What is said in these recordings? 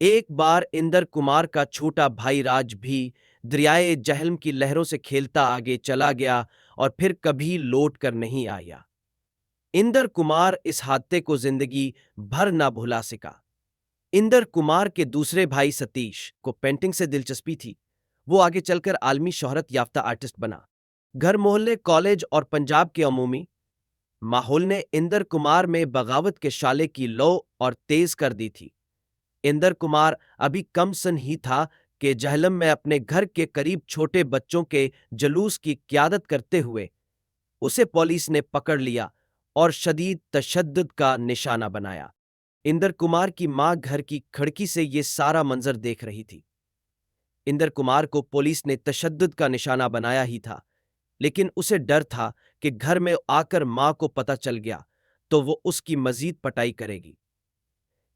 ایک بار اندر کمار کا چھوٹا بھائی راج بھی دریائے جہلم کی لہروں سے کھیلتا آگے چلا گیا اور پھر کبھی لوٹ کر نہیں آیا۔ اندر کمار اس حادثے کو زندگی بھر نہ بھلا سکا۔ اندر کمار کے دوسرے بھائی ستیش کو پینٹنگ سے دلچسپی تھی۔ وہ آگے چل کر عالمی شہرت یافتہ آرٹسٹ بنا۔ گھر محلے، کالج اور پنجاب کے عمومی ماحول نے اندر کمار میں بغاوت کے شعلے کی لو اور تیز کر دی تھی۔ اندر کمار ابھی کم سن ہی تھا کہ جہلم میں اپنے گھر کے قریب چھوٹے بچوں کے جلوس کی قیادت کرتے ہوئے اسے پولیس نے پکڑ لیا اور شدید تشدد کا نشانہ بنایا۔ اندر کمار کی ماں گھر کی کھڑکی سے یہ سارا منظر دیکھ رہی تھی۔ اندر کمار کو پولیس نے تشدد کا نشانہ بنایا ہی تھا، لیکن اسے ڈر تھا کہ گھر میں آ کر ماں کو پتہ چل گیا تو وہ اس کی مزید پٹائی کرے گی۔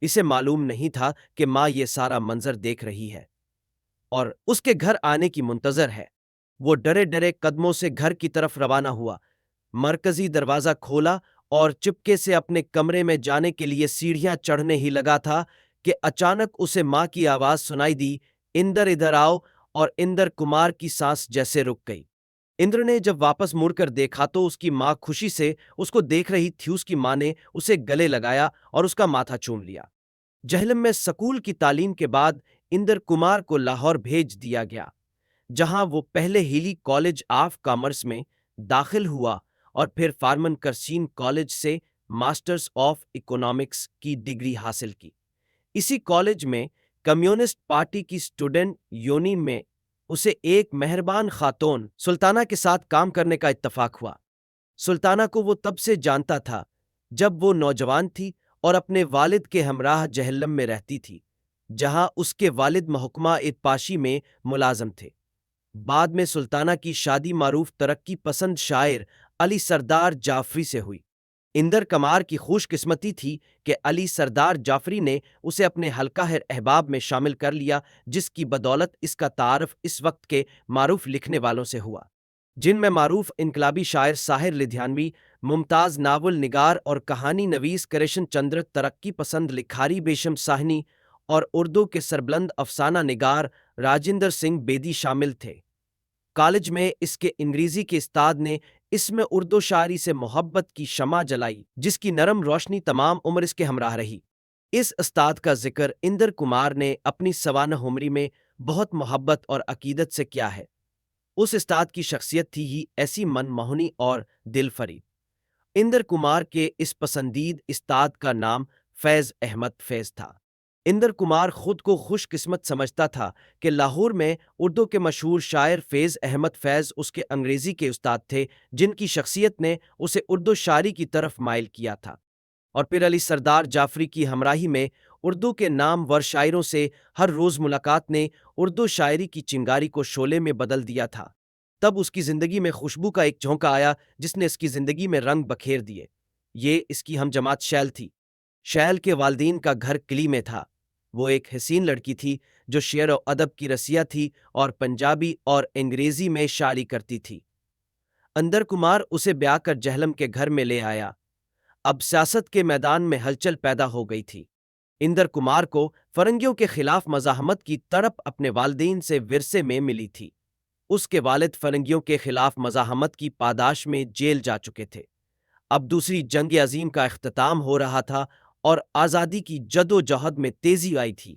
اسے معلوم نہیں تھا کہ ماں یہ سارا منظر دیکھ رہی ہے اور اس کے گھر آنے کی منتظر ہے۔ وہ ڈرے ڈرے قدموں سے گھر کی طرف روانہ ہوا، مرکزی دروازہ کھولا اور چپکے سے اپنے کمرے میں جانے کے لیے سیڑھیاں چڑھنے ہی لگا تھا کہ اچانک اسے ماں کی آواز سنائی دی، اندر ادھر آؤ، اور اندر کمار کی سانس جیسے رک گئی۔ اندر نے جب واپس مڑ کر دیکھا تو اس کی ماں خوشی سے اس کو دیکھ رہی تھی۔ اس کی ماں نے اسے گلے لگایا اور اس کا ماتھا چوم لیا۔ جہلم میں سکول کی تعلیم کے بعد اندر کمار کو لاہور بھیج دیا گیا، جہاں وہ پہلے ہیلی کالج آف کامرس میں داخل ہوا اور پھر فارمن کرسین کالج سے ماسٹرز آف اکنامکس کی ڈگری حاصل کی۔ اسی کالج میں کمیونسٹ پارٹی کی اسٹوڈنٹ یونین میں اسے ایک مہربان خاتون سلطانہ کے ساتھ کام کرنے کا اتفاق ہوا۔ سلطانہ کو وہ تب سے جانتا تھا جب وہ نوجوان تھی اور اپنے والد کے ہمراہ جہلم میں رہتی تھی، جہاں اس کے والد محکمہ اتپاشی میں ملازم تھے۔ بعد میں سلطانہ کی شادی معروف ترقی پسند شاعر علی سردار جعفری سے ہوئی۔ اندر کمار کی خوش قسمتی تھی کہ علی سردار جعفری نے اسے اپنے حلقہ احباب میں شامل کر لیا، جس کی بدولت اس کا تعارف اس وقت کے معروف لکھنے والوں سے ہوا، جن میں معروف انقلابی شاعر ساحر لدھیانوی، ممتاز ناول نگار اور کہانی نویس کرشن چندر، ترقی پسند لکھاری بیشم ساہنی اور اردو کے سربلند افسانہ نگار راجندر سنگھ بیدی شامل تھے۔ کالج میں اس کے انگریزی کے استاد نے اس میں اردو شاعری سے محبت کی شمع جلائی، جس کی نرم روشنی تمام عمر اس کے ہمراہ رہی۔ اس استاد کا ذکر اندر کمار نے اپنی سوانح عمری میں بہت محبت اور عقیدت سے کیا ہے۔ اس استاد کی شخصیت تھی ہی ایسی من موہنی اور دل فریب۔ اندر کمار کے اس پسندید استاد کا نام فیض احمد فیض تھا۔ اندر کمار خود کو خوش قسمت سمجھتا تھا کہ لاہور میں اردو کے مشہور شاعر فیض احمد فیض اس کے انگریزی کے استاد تھے، جن کی شخصیت نے اسے اردو شاعری کی طرف مائل کیا تھا۔ اور پھر علی سردار جعفری کی ہمراہی میں اردو کے نامور شاعروں سے ہر روز ملاقات نے اردو شاعری کی چنگاری کو شعلے میں بدل دیا تھا۔ تب اس کی زندگی میں خوشبو کا ایک جھونکا آیا جس نے اس کی زندگی میں رنگ بکھیر دیے۔ یہ اس کی ہم جماعت شیل تھی۔ شیل کے والدین کا گھر قلی میں تھا۔ وہ ایک حسین لڑکی تھی جو شعر و ادب کی رسیا تھی اور پنجابی اور انگریزی میں شاعری کرتی تھی۔ اندر کمار اسے بیاہ کر جہلم کے گھر میں لے آیا۔ اب سیاست کے میدان میں ہلچل پیدا ہو گئی تھی۔ اندر کمار کو فرنگیوں کے خلاف مزاحمت کی تڑپ اپنے والدین سے ورثے میں ملی تھی۔ اس کے والد فرنگیوں کے خلاف مزاحمت کی پاداش میں جیل جا چکے تھے۔ اب دوسری جنگ عظیم کا اختتام ہو رہا تھا اور آزادی کی جد و جہد میں تیزی آئی تھی۔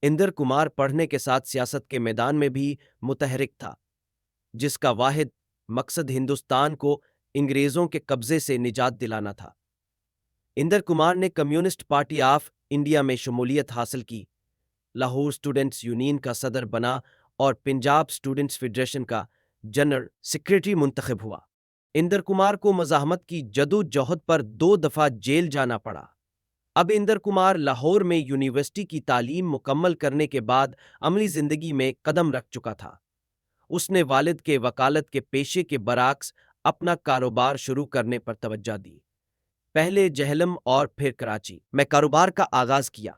اندر کمار پڑھنے کے ساتھ سیاست کے میدان میں بھی متحرک تھا، جس کا واحد مقصد ہندوستان کو انگریزوں کے قبضے سے نجات دلانا تھا۔ اندر کمار نے کمیونسٹ پارٹی آف انڈیا میں شمولیت حاصل کی، لاہور اسٹوڈنٹس یونین کا صدر بنا اور پنجاب اسٹوڈنٹس فیڈریشن کا جنرل سیکریٹری منتخب ہوا۔ اندر کمار کو مزاحمت کی جدوجہد پر 2 دفعہ جیل جانا پڑا۔ اب اندر کمار لاہور میں یونیورسٹی کی تعلیم مکمل کرنے کے بعد عملی زندگی میں قدم رکھ چکا تھا۔ اس نے والد کے وکالت کے پیشے کے برعکس اپنا کاروبار شروع کرنے پر توجہ دی۔ پہلے جہلم اور پھر کراچی میں کاروبار کا آغاز کیا۔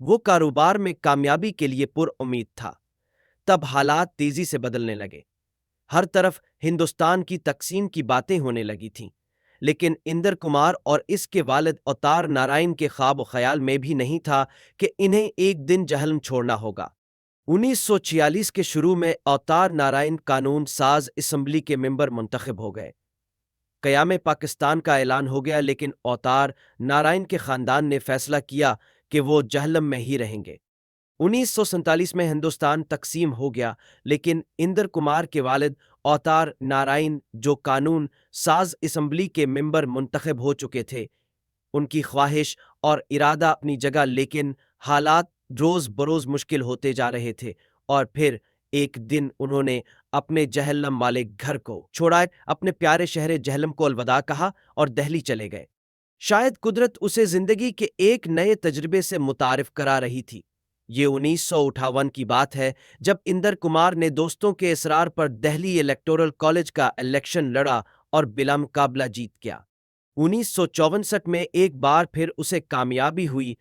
وہ کاروبار میں کامیابی کے لیے پر امید تھا۔ تب حالات تیزی سے بدلنے لگے۔ ہر طرف ہندوستان کی تقسیم کی باتیں ہونے لگی تھیں۔ لیکن اندر کمار اور اس کے والد اوتار نارائن کے خواب و خیال میں بھی نہیں تھا کہ انہیں ایک دن جہلم چھوڑنا ہوگا۔ 1946 کے شروع میں اوتار نارائن قانون ساز اسمبلی کے ممبر منتخب ہو گئے۔ قیام پاکستان کا اعلان ہو گیا، لیکن اوتار نارائن کے خاندان نے فیصلہ کیا کہ وہ جہلم میں ہی رہیں گے۔ 1947 میں ہندوستان تقسیم ہو گیا، لیکن اندر کمار کے والد اوتار نارائن جو قانون ساز اسمبلی کے ممبر منتخب ہو چکے تھے، ان کی خواہش اور ارادہ اپنی جگہ، لیکن حالات روز بروز مشکل ہوتے جا رہے تھے، اور پھر ایک دن انہوں نے اپنے جہلم والے گھر کو چھوڑا، اپنے پیارے شہر جہلم کو الوداع کہا اور دہلی چلے گئے۔ شاید قدرت اسے زندگی کے ایک نئے تجربے سے متعارف کرا رہی تھی۔ یہ 1958 کی بات ہے جب اندر کمار نے دوستوں کے اصرار پر دہلی الیکٹورل کالج کا الیکشن لڑا اور بلا مقابلہ جیت گیا۔ 1964 میں ایک بار پھر اسے کامیابی ہوئی،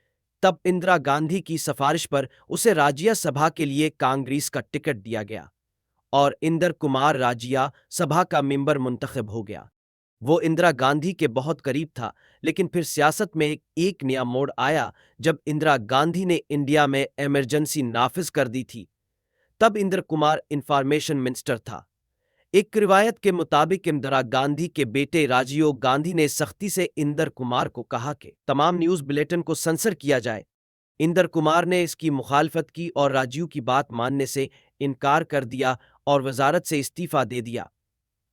تب اندرا گاندھی کی سفارش پر اسے راجیہ سبھا کے لیے کانگریس کا ٹکٹ دیا گیا اور اندر کمار راجیہ سبھا کا ممبر منتخب ہو گیا۔ وہ اندرا گاندھی کے بہت قریب تھا، لیکن پھر سیاست میں ایک نیا موڑ آیا جب اندرا گاندھی نے انڈیا میں ایمرجنسی نافذ کر دی تھی۔ تب اندر کمار انفارمیشن منسٹر تھا۔ ایک روایت کے مطابق اندرا گاندھی کے بیٹے راجیو گاندھی نے سختی سے اندر کمار کو کہا کہ تمام نیوز بلیٹن کو سنسر کیا جائے۔ اندر کمار نے اس کی مخالفت کی اور راجیو کی بات ماننے سے انکار کر دیا اور وزارت سے استعفیٰ دے دیا۔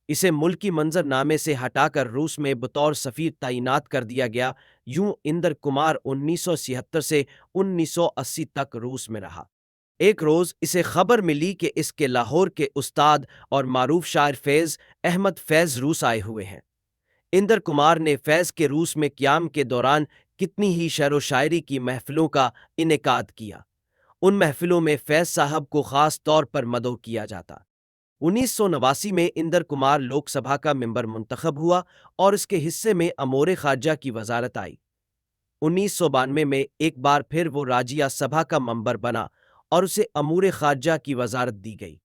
اسے ملکی منظر نامے سے ہٹا کر روس میں بطور سفیر تعینات کر دیا گیا۔ یوں اندر کمار 1976 سے 1980 تک روس میں رہا۔ ایک روز اسے خبر ملی کہ اس کے لاہور کے استاد اور معروف شاعر فیض احمد فیض روس آئے ہوئے ہیں۔ اندر کمار نے فیض کے روس میں قیام کے دوران کتنی ہی شعر و شاعری کی محفلوں کا انعقاد کیا۔ ان محفلوں میں فیض صاحب کو خاص طور پر مدعو کیا جاتا۔ 1989 میں اندر کمار لوک سبھا کا ممبر منتخب ہوا اور اس کے حصے میں امور خارجہ کی وزارت آئی۔ 1992 میں ایک بار پھر وہ راجیہ سبھا کا ممبر بنا اور اسے امور خارجہ کی وزارت دی گئی۔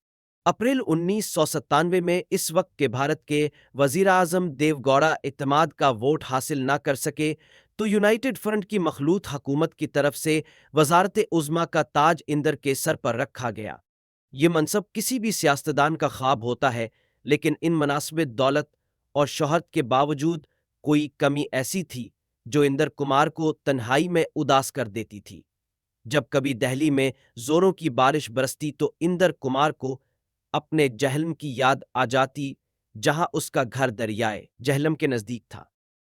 اپریل 1997 میں اس وقت کے بھارت کے وزیر اعظم دیو گوڑا اعتماد کا ووٹ حاصل نہ کر سکے تو یونائیٹڈ فرنٹ کی مخلوط حکومت کی طرف سے وزارت عظمیٰ کا تاج اندر کے سر پر رکھا گیا۔ یہ منصب کسی بھی سیاستدان کا خواب ہوتا ہے، لیکن ان مناسب دولت اور شہرت کے باوجود کوئی کمی ایسی تھی جو اندر کمار کو تنہائی میں اداس کر دیتی تھی۔ جب کبھی دہلی میں زوروں کی بارش برستی تو اندر کمار کو اپنے جہلم کی یاد آ جاتی، جہاں اس کا گھر دریائے جہلم کے نزدیک تھا۔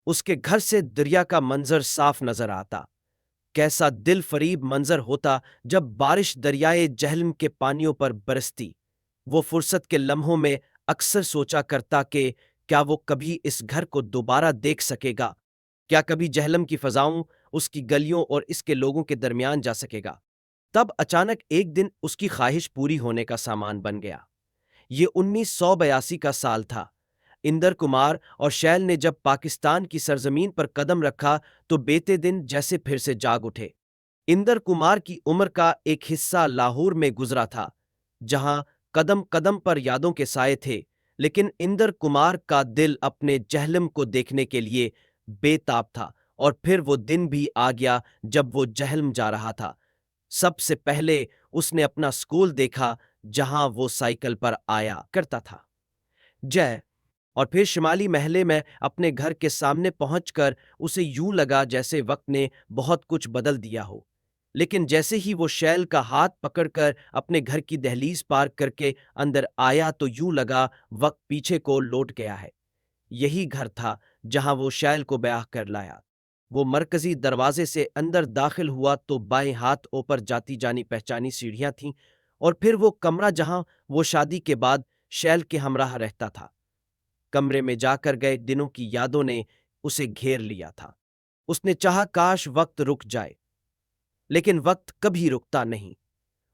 اس کے گھر سے دریا کا منظر صاف نظر آتا۔ کیسا دل فریب منظر ہوتا جب بارش دریائے جہلم کے پانیوں پر برستی۔ وہ فرصت کے لمحوں میں اکثر سوچا کرتا کہ کیا وہ کبھی اس گھر کو دوبارہ دیکھ سکے گا؟ کیا کبھی جہلم کی فضاؤں، اس کی گلیوں اور اس کے لوگوں کے درمیان جا سکے گا؟ تب اچانک ایک دن اس کی خواہش پوری ہونے کا سامان بن گیا۔ یہ 1982 کا سال تھا۔ اندر کمار اور شیل نے جب پاکستان کی سرزمین پر قدم رکھا تو بیتے دن جیسے پھر سے جاگ اٹھے۔ اندر کمار کی عمر کا ایک حصہ لاہور میں گزرا تھا، جہاں قدم قدم پر یادوں کے سائے تھے، لیکن اندر کمار کا دل اپنے جہلم کو دیکھنے کے لیے بے تاب تھا، اور پھر وہ دن بھی آ گیا جب وہ جہلم جا رہا تھا۔ سب سے پہلے اس نے اپنا سکول دیکھا جہاں وہ سائیکل پر آیا کرتا تھا، اور پھر شمالی محلے میں اپنے گھر کے سامنے پہنچ کر اسے یوں لگا جیسے وقت نے بہت کچھ بدل دیا ہو۔ لیکن جیسے ہی وہ شیل کا ہاتھ پکڑ کر اپنے گھر کی دہلیز پار کر کے اندر آیا تو یوں لگا وقت پیچھے کو لوٹ گیا ہے۔ یہی گھر تھا جہاں وہ شیل کو بیاہ کر لایا۔ وہ مرکزی دروازے سے اندر داخل ہوا تو بائیں ہاتھ اوپر جاتی جانی پہچانی سیڑھیاں تھیں، اور پھر وہ کمرہ جہاں وہ شادی کے بعد شیل کے ہمراہ رہتا تھا۔ کمرے میں جا کر گئے دنوں کی یادوں نے اسے گھیر لیا تھا۔ اس نے چاہا کاش وقت رک جائے، لیکن وقت کبھی رکتا نہیں۔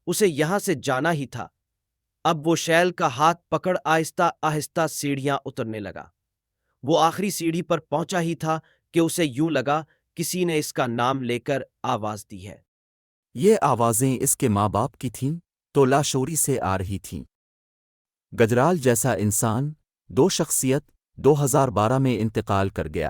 اسے یہاں سے جانا ہی تھا۔ اب وہ شیل کا ہاتھ پکڑ آہستہ آہستہ سیڑھیاں اترنے لگا۔ وہ آخری سیڑھی پر پہنچا ہی تھا کہ اسے یوں لگا کسی نے اس کا نام لے کر آواز دی ہے۔ یہ آوازیں اس کے ماں باپ کی تھیں تو لاشعوری سے آ رہی تھیں۔ گجرال جیسا انسان، دو شخصیت، 2012 میں انتقال کر گیا۔